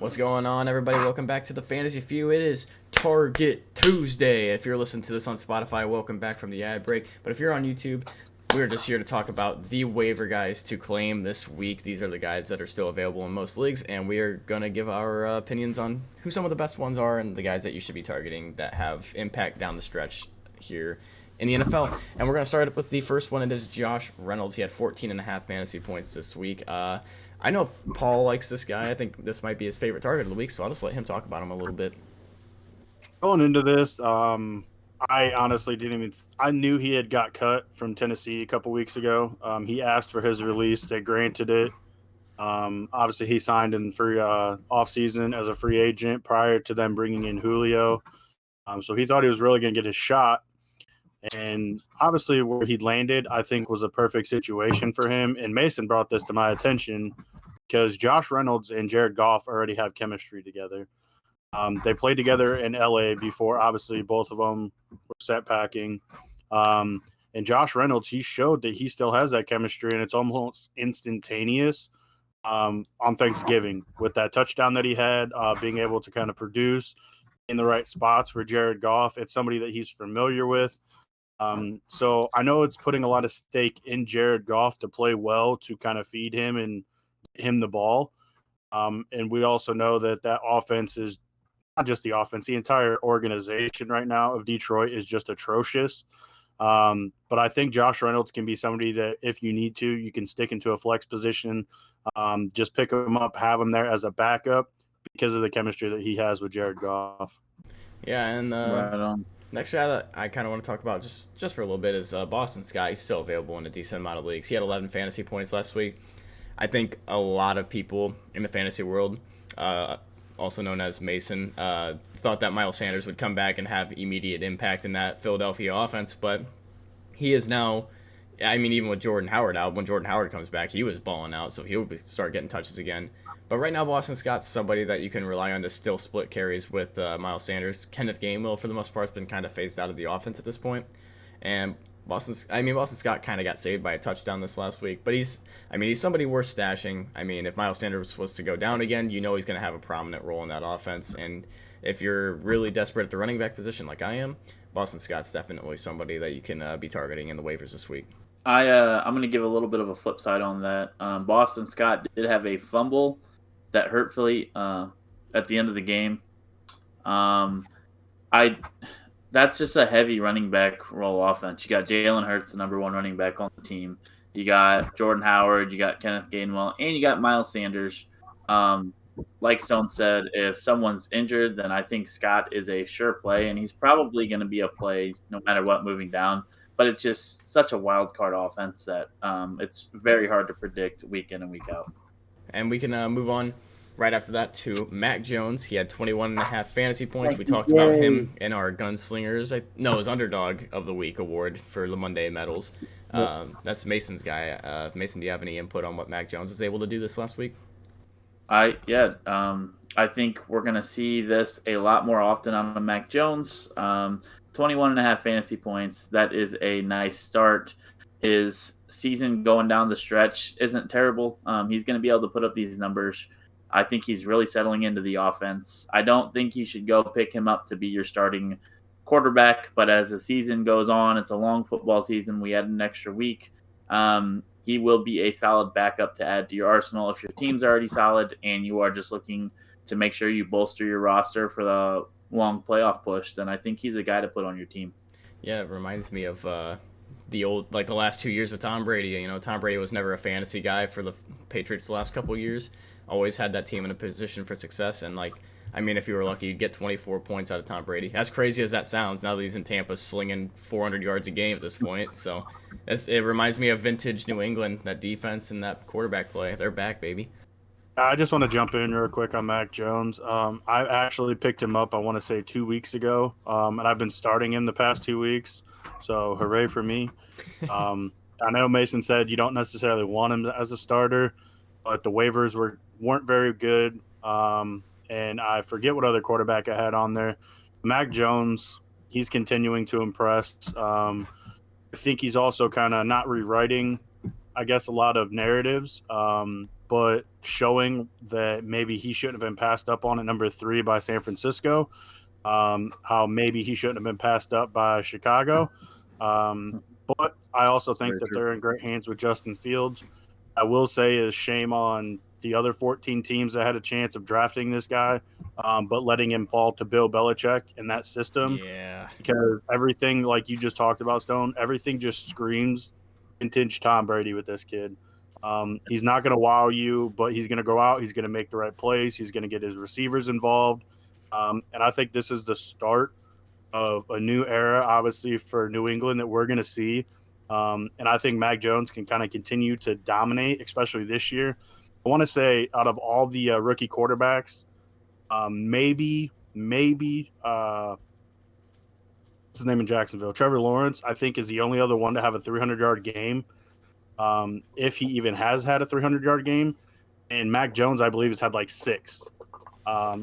What's going on, everybody? Welcome back to the Fantasy Few. It is Target Tuesday. If you're listening to this on Spotify, welcome back from the ad break. But if you're on YouTube, we're just here to talk about the waiver guys to claim this week. These are the guys that are still available in most leagues, and we are going to give our opinions on who some of the best ones are and the guys that you should be targeting that have impact down the stretch here in the NFL. And we're going to start with the first one. It is Josh Reynolds. He had 14.5 fantasy points this week. I know Paul likes this guy. I think this might be his favorite target of the week, so I'll just let him talk about him a little bit. Going into this, I honestly didn't even – I knew he had got cut from Tennessee a couple weeks ago. He asked for his release. They granted it. Obviously, he signed in free offseason as a free agent prior to them bringing in Julio. So he thought he was really going to get his shot. And obviously where he landed, I think, was a perfect situation for him. And Mason brought this to my attention because Josh Reynolds and Jared Goff already have chemistry together. They played together in LA before. Obviously, both of them were set packing. And Josh Reynolds, he showed that he still has that chemistry, and it's almost instantaneous on Thanksgiving with that touchdown that he had, being able to kind of produce in the right spots for Jared Goff. It's somebody that he's familiar with. So I know it's putting a lot of stake in Jared Goff to play well, to kind of feed him and him the ball. And we also know that offense is not just the offense, the entire organization right now of Detroit is just atrocious. But I think Josh Reynolds can be somebody that if you need to, you can stick into a flex position, just pick him up, have him there as a backup because of the chemistry that he has with Jared Goff. Yeah, and Right on. next guy that I kind of want to talk about just for a little bit is Boston Scott. He's still available in a decent amount of leagues. He had 11 fantasy points last week. I think a lot of people in the fantasy world, also known as Mason, thought that Miles Sanders would come back and have immediate impact in that Philadelphia offense, but he is now, I mean, even with Jordan Howard out, when Jordan Howard comes back, he was balling out, so he'll start getting touches again. But right now, Boston Scott's somebody that you can rely on to still split carries with Miles Sanders. Kenneth Gainwell, for the most part, has been kind of phased out of the offense at this point. And Boston Scott kind of got saved by a touchdown this last week. But he's somebody worth stashing. I mean, if Miles Sanders was to go down again, you know he's going to have a prominent role in that offense. And if you're really desperate at the running back position like I am, Boston Scott's definitely somebody that you can be targeting in the waivers this week. I'm going to give a little bit of a flip side on that. Boston Scott did have a fumble that hurt Philly at the end of the game. That's just a heavy running back role offense. You got Jalen Hurts, the number one running back on the team. You got Jordan Howard, you got Kenneth Gainwell, and you got Miles Sanders. Like Stone said, if someone's injured, then I think Scott is a sure play, and he's probably going to be a play no matter what moving down. But it's just such a wild card offense that it's very hard to predict week in and week out. And we can move on right after that to Mac Jones. He had 21.5 fantasy points. We talked about him in our Gunslingers. His Underdog of the Week award for the Monday medals. That's Mason's guy. Mason, do you have any input on what Mac Jones was able to do this last week? I think we're going to see this a lot more often on Mac Jones. 21.5 fantasy points. That is a nice start. His season going down the stretch isn't terrible. He's going to be able to put up these numbers. I think he's really settling into the offense. I don't think you should go pick him up to be your starting quarterback, but as the season goes on, it's a long football season. We add an extra week. He will be a solid backup to add to your arsenal if your team's already solid and you are just looking to make sure you bolster your roster for the long playoff push. Then I think he's a guy to put on your team. Yeah, it reminds me of the last 2 years with Tom Brady. You know, Tom Brady was never a fantasy guy for the Patriots the last couple of years. Always had that team in a position for success. And, if you were lucky, you'd get 24 points out of Tom Brady. As crazy as that sounds, now that he's in Tampa slinging 400 yards a game at this point. So it reminds me of vintage New England, that defense and that quarterback play. They're back, baby. I just want to jump in real quick on Mac Jones. I actually picked him up, I want to say 2 weeks ago, and I've been starting him the past 2 weeks. So hooray for me. I know Mason said you don't necessarily want him as a starter, but the waivers weren't very good. And I forget what other quarterback I had on there. Mac Jones, he's continuing to impress. I think he's also kind of not rewriting, I guess, a lot of narratives. But but showing that maybe he shouldn't have been passed up on at number 3 by San Francisco. How maybe he shouldn't have been passed up by Chicago. But I also think that they're in great hands with Justin Fields. I will say is shame on the other 14 teams that had a chance of drafting this guy, but letting him fall to Bill Belichick in that system. Yeah. Because everything, like you just talked about, Stone, everything just screams vintage Tom Brady with this kid. He's not going to wow you, but he's going to go out. He's going to make the right plays. He's going to get his receivers involved. And I think this is the start of a new era, obviously, for New England that we're going to see. And I think Mac Jones can kind of continue to dominate, especially this year. I want to say out of all the rookie quarterbacks, maybe what's his name in Jacksonville? Trevor Lawrence, I think, is the only other one to have a 300-yard game, if he even has had a 300-yard game. And Mac Jones, I believe, has had like 6.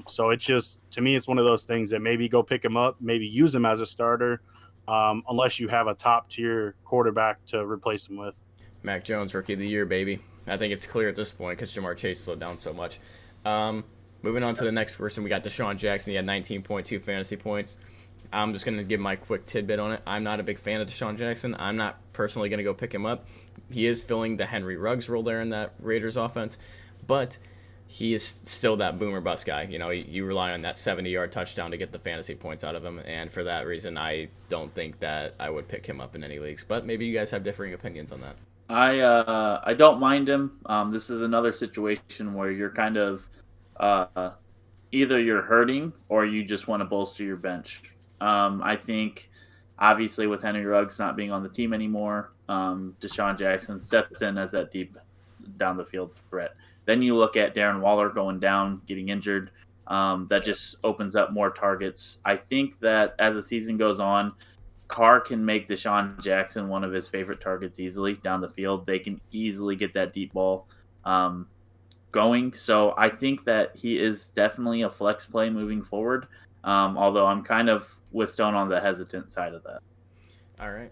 So it's just, to me, it's one of those things that maybe go pick him up, maybe use him as a starter, unless you have a top-tier quarterback to replace him with. Mac Jones, Rookie of the Year, baby. I think it's clear at this point because Jamar Chase slowed down so much. Moving on to the next person, we got Desean Jackson. He had 19.2 fantasy points. I'm just going to give my quick tidbit on it. I'm not a big fan of Desean Jackson. I'm not personally going to go pick him up. He is filling the Henry Ruggs role there in that Raiders offense, but he is still that boomer bust guy. You know, you rely on that 70-yard touchdown to get the fantasy points out of him, and for that reason, I don't think that I would pick him up in any leagues. But maybe you guys have differing opinions on that. I don't mind him. This is another situation where you're kind of either you're hurting or you just want to bolster your bench. I think, obviously, with Henry Ruggs not being on the team anymore, Desean Jackson steps in as that deep down the field threat. Then you look at Darren Waller going down, getting injured. That just opens up more targets. I think that as the season goes on, Carr can make Desean Jackson one of his favorite targets easily down the field. They can easily get that deep ball going. So I think that he is definitely a flex play moving forward, although I'm kind of with Stone on the hesitant side of that. All right.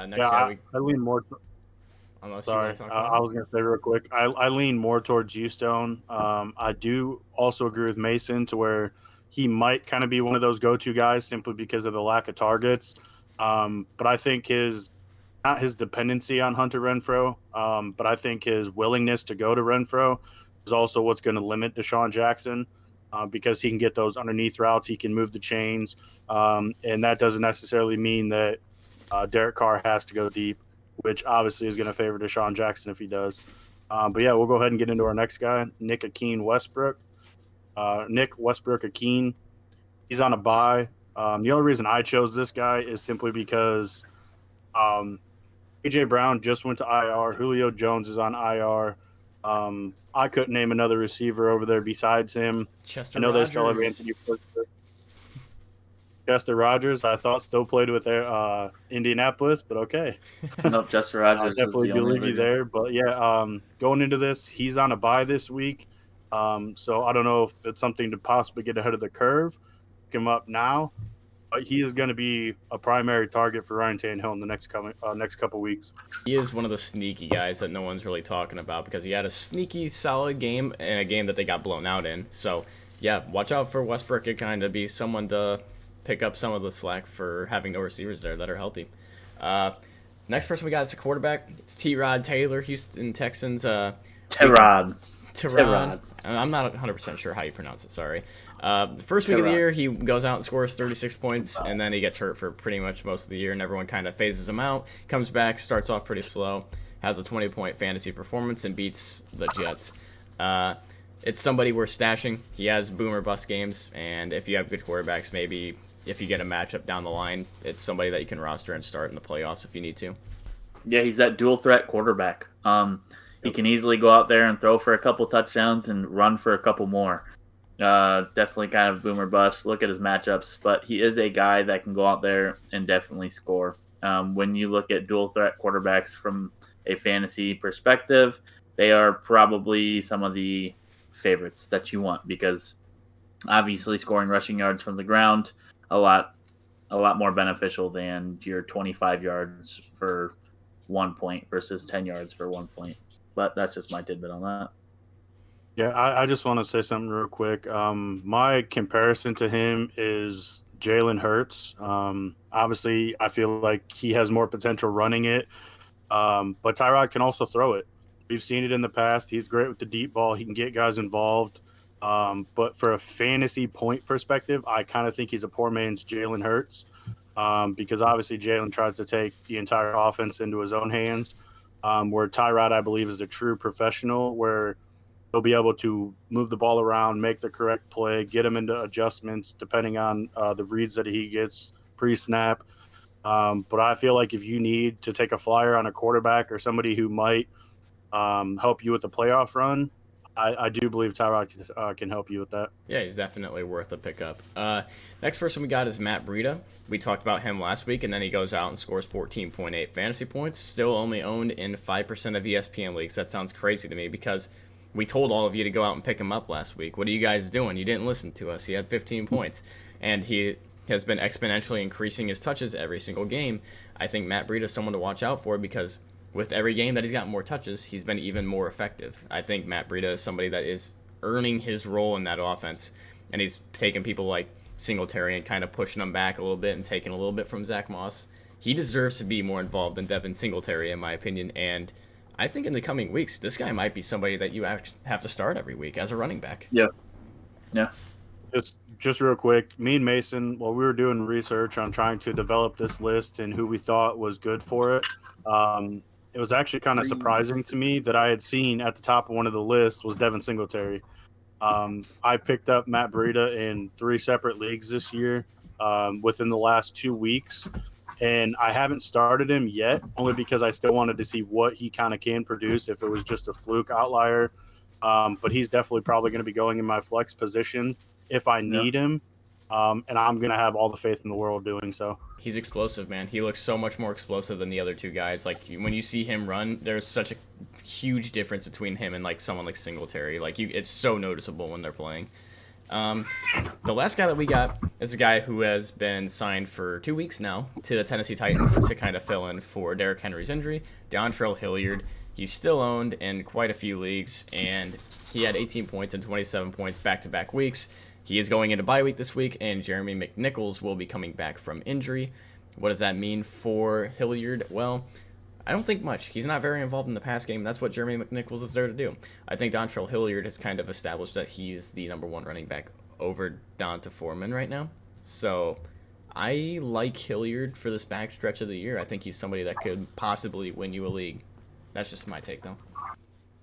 Next I lean more. Unless Sorry, you want to talk about I was going to say real quick. I lean more towards you, Stone. I do also agree with Mason to where he might kind of be one of those go-to guys simply because of the lack of targets. But I think not his dependency on Hunter Renfrow, but I think his willingness to go to Renfrow is also what's going to limit Desean Jackson. Because he can get those underneath routes, he can move the chains, and that doesn't necessarily mean that Derek Carr has to go deep, which obviously is going to favor Desean Jackson if he does. But yeah, we'll go ahead and get into our next guy, Nick Westbrook-Ikhine. He's on a bye. The only reason I chose this guy is simply because A.J. Brown just went to IR. Julio Jones is on IR. I couldn't name another receiver over there besides him. Chester I know Rogers. they still have Anthony Porter. Chester Rogers, I thought still played with Indianapolis, but okay. No, Chester Rogers definitely is the only believe you there. But yeah, going into this, he's on a bye this week. So I don't know if it's something to possibly get ahead of the curve, pick him up now. But he is going to be a primary target for Ryan Tannehill in the next couple weeks. He is one of the sneaky guys that no one's really talking about because he had a sneaky, solid game and a game that they got blown out in. So, yeah, watch out for Westbrook-Ikhine to be someone to pick up some of the slack for having no receivers there that are healthy. Next person we got is a quarterback. It's Tyrod Taylor, Houston Texans. Tyrod. I'm not 100% sure how you pronounce it, sorry. The first week of the year, he goes out and scores 36 points, and then he gets hurt for pretty much most of the year, and everyone kind of phases him out, comes back, starts off pretty slow, has a 20-point fantasy performance, and beats the Jets. It's somebody we're stashing. He has boomer bust games, and if you have good quarterbacks, maybe if you get a matchup down the line, it's somebody that you can roster and start in the playoffs if you need to. Yeah, he's that dual threat quarterback. He can easily go out there and throw for a couple touchdowns and run for a couple more. Definitely kind of boomer bust. Look at his matchups, but he is a guy that can go out there and definitely score. When you look at dual threat quarterbacks from a fantasy perspective, they are probably some of the favorites that you want because obviously scoring rushing yards from the ground a lot more beneficial than your 25 yards for 1 point versus 10 yards for 1 point. But that's just my tidbit on that. Yeah, I just want to say something real quick. My comparison to him is Jalen Hurts. Obviously, I feel like he has more potential running it, but Tyrod can also throw it. We've seen it in the past. He's great with the deep ball. He can get guys involved. But for a fantasy point perspective, I kind of think he's a poor man's Jalen Hurts, because obviously Jalen tries to take the entire offense into his own hands, where Tyrod, I believe, is a true professional where he'll be able to move the ball around, make the correct play, get him into adjustments depending on the reads that he gets pre-snap. But I feel like if you need to take a flyer on a quarterback or somebody who might help you with the playoff run, I do believe Tyrod can help you with that. Yeah, he's definitely worth a pickup. Next person we got is Matt Breida. We talked about him last week, and then he goes out and scores 14.8 fantasy points. Still only owned in 5% of ESPN leagues. That sounds crazy to me because we told all of you to go out and pick him up last week. What are you guys doing? You didn't listen to us. He had 15 points, and he has been exponentially increasing his touches every single game. I think Matt Breida is someone to watch out for because with every game that he's gotten more touches, he's been even more effective. I think Matt Breida is somebody that is earning his role in that offense, and he's taking people like Singletary and kind of pushing them back a little bit and taking a little bit from Zach Moss. He deserves to be more involved than Devin Singletary, in my opinion, and I think in the coming weeks, this guy might be somebody that you have to start every week as a running back. Yeah. Yeah. Just real quick, me and Mason, while we were doing research on trying to develop this list and who we thought was good for it, it was actually kind of surprising to me that I had seen at the top of one of the lists was Devin Singletary. I picked up Matt Breida in 3 separate leagues this year within the last 2 weeks, and I haven't started him yet, only because I still wanted to see what he kind of can produce if it was just a fluke outlier. But he's definitely probably going to be going in my flex position if I need him, and I'm going to have all the faith in the world doing so. He's explosive, man. He looks so much more explosive than the other two guys. Like, when you see him run, there's such a huge difference between him and, like, someone like Singletary. Like, it's so noticeable when they're playing. The last guy that we got is a guy who has been signed for 2 weeks now to the Tennessee Titans to kind of fill in for Derrick Henry's injury. Dontrell Hilliard. He's still owned in quite a few leagues, and he had 18 points and 27 points back-to-back weeks. He is going into bye week this week, and Jeremy McNichols will be coming back from injury. What does that mean for Hilliard? Well, I don't think much. He's not very involved in the pass game. That's what Jeremy McNichols is there to do. I think Dontrell Hilliard has kind of established that he's the number one running back over Donta Foreman right now. So I like Hilliard for this back stretch of the year. I think he's somebody that could possibly win you a league. That's just my take, though.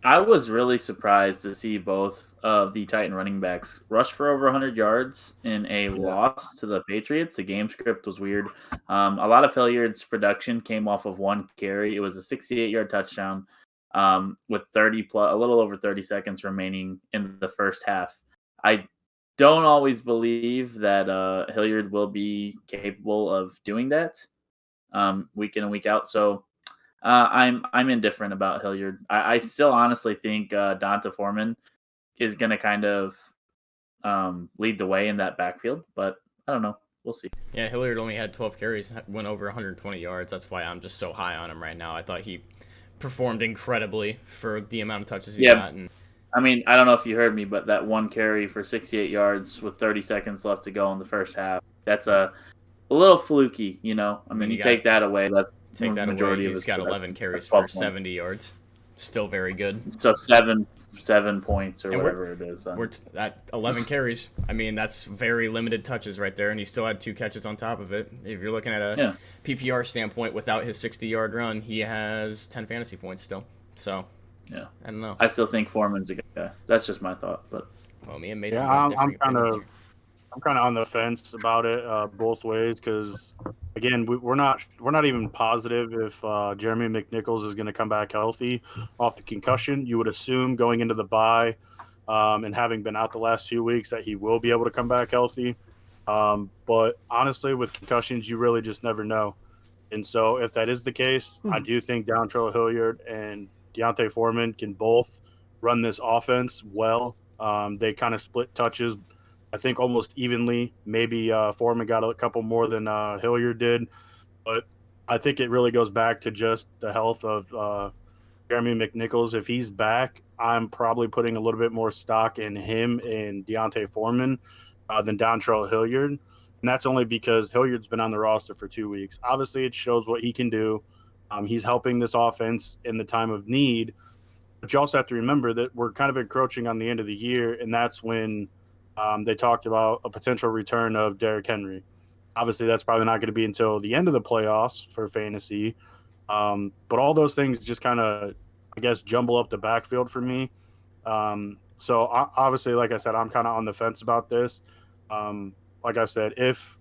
I was really surprised to see both of the Titan running backs rush for over 100 yards in a loss to the Patriots. The game script was weird. A lot of Hilliard's production came off of one carry. It was a 68-yard touchdown with a little over 30 seconds remaining in the first half. I don't always believe that Hilliard will be capable of doing that week in and week out. So I'm indifferent about Hilliard. I still honestly think Donta Foreman is going to kind of lead the way in that backfield, but I don't know. We'll see. Yeah, Hilliard only had 12 carries, went over 120 yards. That's why I'm just so high on him right now. I thought he performed incredibly for the amount of touches he got. And I mean, I don't know if you heard me, but that one carry for 68 yards with 30 seconds left to go in the first half, that's a little fluky, you know. I mean, you take that away, that's take that majority away. He's got 11 carries for 70 yards. Still very good. So 7 points or whatever it is. We're at 11 carries. I mean, that's very limited touches right there, and he still had 2 catches on top of it. If you're looking at a PPR standpoint, without his 60-yard run, he has 10 fantasy points still. So, yeah, I don't know. I still think Foreman's a good guy. That's just my thought. But well, me and Mason. Yeah, I'm kind of on the fence about it both ways because, again, we're not even positive if Jeremy McNichols is going to come back healthy off the concussion. You would assume going into the bye and having been out the last 2 weeks that he will be able to come back healthy. But honestly, with concussions, you really just never know. And so if that is the case, I do think Dontrell Hilliard and Deontay Foreman can both run this offense well. They kind of split touches, I think, almost evenly. Maybe Foreman got a couple more than Hilliard did. But I think it really goes back to just the health of Jeremy McNichols, if he's back, I'm probably putting a little bit more stock in him and Deontay Foreman than Dontrell Hilliard. And that's only because Hilliard's been on the roster for 2 weeks. Obviously, it shows what he can do. He's helping this offense in the time of need. But you also have to remember that we're kind of encroaching on the end of the year, and that's when they talked about a potential return of Derrick Henry. Obviously, that's probably not going to be until the end of the playoffs for fantasy. But all those things just kind of, I guess, jumble up the backfield for me. So obviously, like I said, I'm kind of on the fence about this. Like I said, if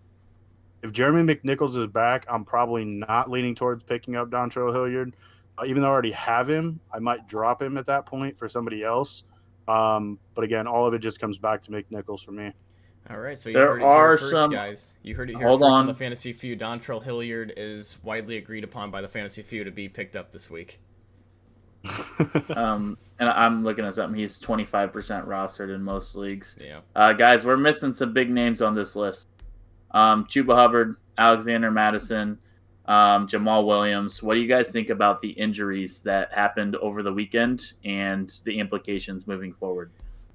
Jeremy McNichols is back, I'm probably not leaning towards picking up Dontrell Hilliard. Even though I already have him, I might drop him at that point for somebody else. But again, all of it just comes back to McNichols for me. All right, so you heard it here first, guys. You heard it here first on the Fantasy Feud. Dontrell Hilliard is widely agreed upon by the Fantasy Feud to be picked up this week. And I'm looking at something. He's 25% rostered in most leagues. Yeah. Guys, we're missing some big names on this list. Chuba Hubbard, Alexander Madison, Jamal Williams. What do you guys think about the injuries that happened over the weekend and the implications moving forward?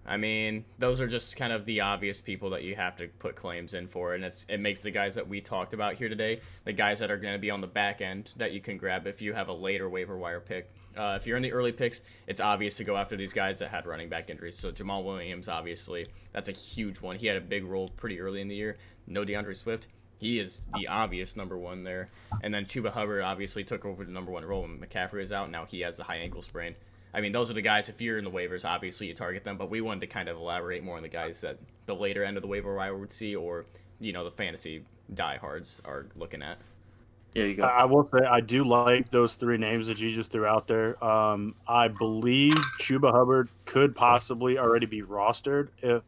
I mean, those are just kind of the obvious people that you have to put claims in for, and it makes the guys that we talked about here today, the guys that are going to be on the back end that you can grab if you have a later waiver wire pick. If you're in the early picks, it's obvious to go after these guys that had running back injuries. So Jamal Williams, obviously, that's a huge one. He had a big role pretty early in the year. No DeAndre Swift. He is the obvious number one there. And then Chuba Hubbard obviously took over the number one role when McCaffrey is out. Now he has the high ankle sprain. I mean, those are the guys, if you're in the waivers, obviously you target them, but we wanted to kind of elaborate more on the guys that the later end of the waiver wire would see, or, the fantasy diehards are looking at. There you go. I will say I do like those three names that you just threw out there. I believe Chuba Hubbard could possibly already be rostered if,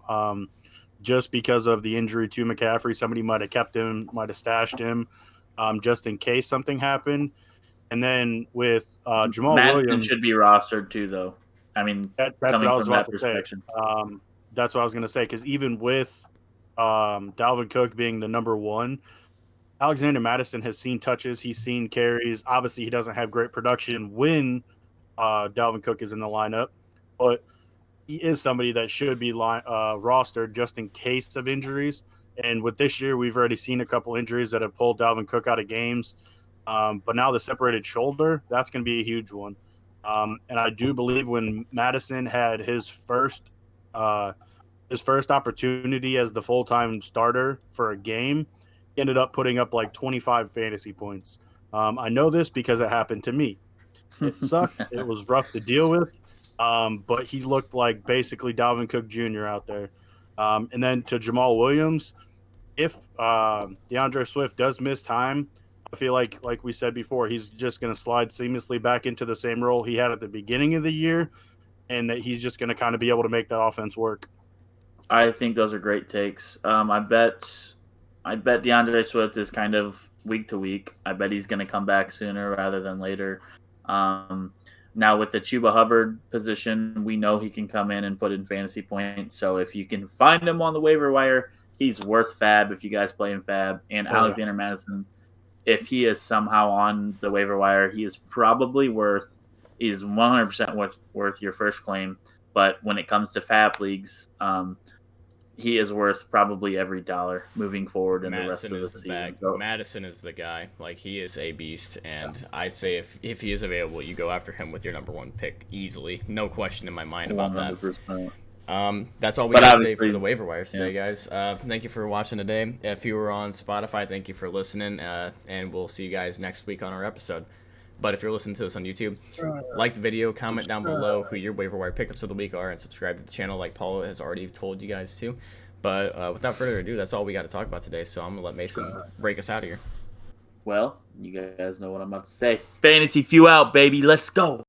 just because of the injury to McCaffrey. Somebody might have kept him, might have stashed him just in case something happened. And then with Jamal Madison Williams, should be rostered too, though. I mean, that's coming what I was from about that to say. perspective. That's what I was going to say, because even with Dalvin Cook being the number one, Alexander Madison has seen touches, he's seen carries. Obviously, he doesn't have great production when Dalvin Cook is in the lineup, but he is somebody that should be rostered just in case of injuries. And with this year, we've already seen a couple injuries that have pulled Dalvin Cook out of games. But now the separated shoulder, that's going to be a huge one. And I do believe when Madison had his first opportunity as the full-time starter for a game, he ended up putting up like 25 fantasy points. I know this because it happened to me. It sucked. It was rough to deal with. But he looked like basically Dalvin Cook Jr. out there. And then to Jamal Williams, if DeAndre Swift does miss time, I feel like we said before, he's just going to slide seamlessly back into the same role he had at the beginning of the year, and that he's just going to kind of be able to make that offense work. I think those are great takes. I bet DeAndre Swift is kind of week to week. I bet he's going to come back sooner rather than later. Now with the Chuba Hubbard position, we know he can come in and put in fantasy points. So if you can find him on the waiver wire, he's worth fab if you guys play in fab. And Alexander Madison, if he is somehow on the waiver wire, he is probably he's 100% worth your first claim. But when it comes to fab leagues, he is worth probably every dollar moving forward in the rest of the season. So, Madison is the guy. Like, he is a beast, and I say if he is available, you go after him with your number one pick easily. No question in my mind about 100%. That. That's all we got today for the waiver wires today, guys. Thank you for watching today. If you were on Spotify, thank you for listening, and we'll see you guys next week on our episode. But if you're listening to this on YouTube, like the video, comment down below who your waiver wire pickups of the week are, and subscribe to the channel like Paul has already told you guys to. But without further ado, that's all we got to talk about today, so I'm going to let Mason break us out of here. Well, you guys know what I'm about to say. Fantasy Few out, baby. Let's go.